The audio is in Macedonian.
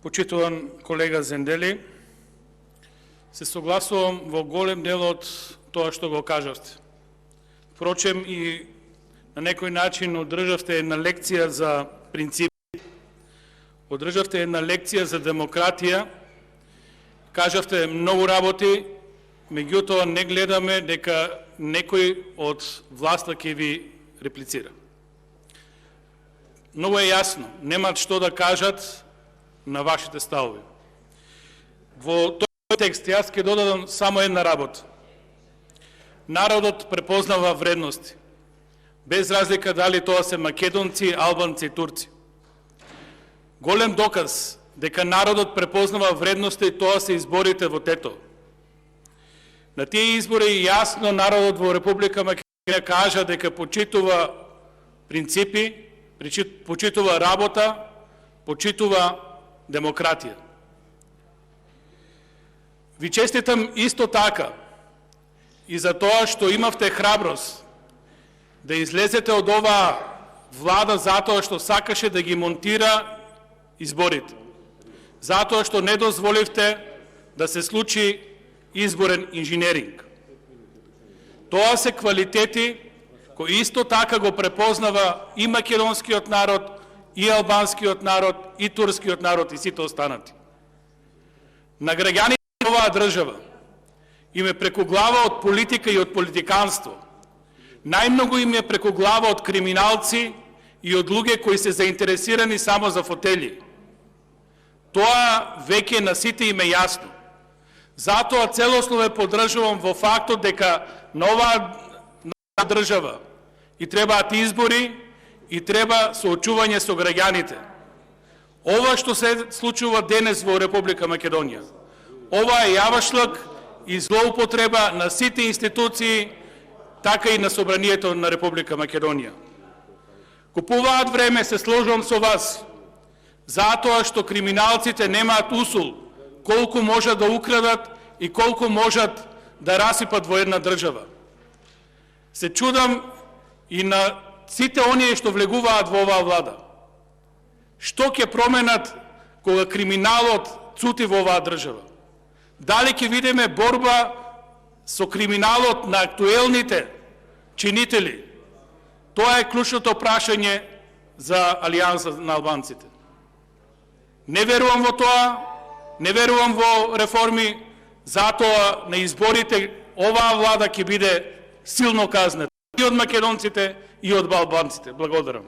Почитуван колега Зендели, се согласувам во голем дел од тоа што го кажавте. Впрочем, и на некој начин одржавте една лекција за принципи, одржавте една лекција за демократија, кажавте многу работи, меѓутоа не гледаме дека некој од власта ќе ви реплицира. Многу е јасно, немаат што да кажат на вашите ставови. Во тој текст јас ќе додадам само една работа. Народот препознава вредности, без разлика дали тоа се македонци, албанци и турци. Голем доказ дека народот препознава вредности, тоа се изборите во Тетово. На тие избори јасно народот во Република Македонија кажа дека почитува принципи, почитува работа, почитува демократија. Ви честитам исто така и за тоа што имавте храброст да излезете од оваа влада затоа што сакаше да ги монтира изборите. Затоа што не дозволивте да се случи изборен инженеринг. Тоа се квалитети кои исто така го препознава и македонскиот народ, и албанскиот народ, и турскиот народ, и сите останати. На граѓаните на оваа држава им е преку глава од политика и од политиканство. Најмногу им е преку глава од криминалци и од луѓе кои се заинтересирани само за фотели. Тоа веќе на сите им е јасно. Затоа целосно ве поддржувам во фактот дека на оваа држава и требаат избори, и треба соочување со граѓаните. Ова што се случува денес во Република Македонија, ова е јавашлык и злоупотреба на сите институции, така и на Собранието на Република Македонија. Купуваат време, се сложувам со вас, затоа што криминалците немаат усул колку можат да украдат и колку можат да расипат во една држава. Се чудам и на сите оние што влегуваат во оваа влада. Што ќе променат кога криминалот цути во оваа држава? Дали ќе видиме борба со криминалот на актуелните чинители? Тоа е клучното прашање за Алијанса на албанците. Не верувам во тоа, не верувам во реформи, затоа на изборите оваа влада ќе биде силно казнета и од македонците, и од албанците. Благодарам.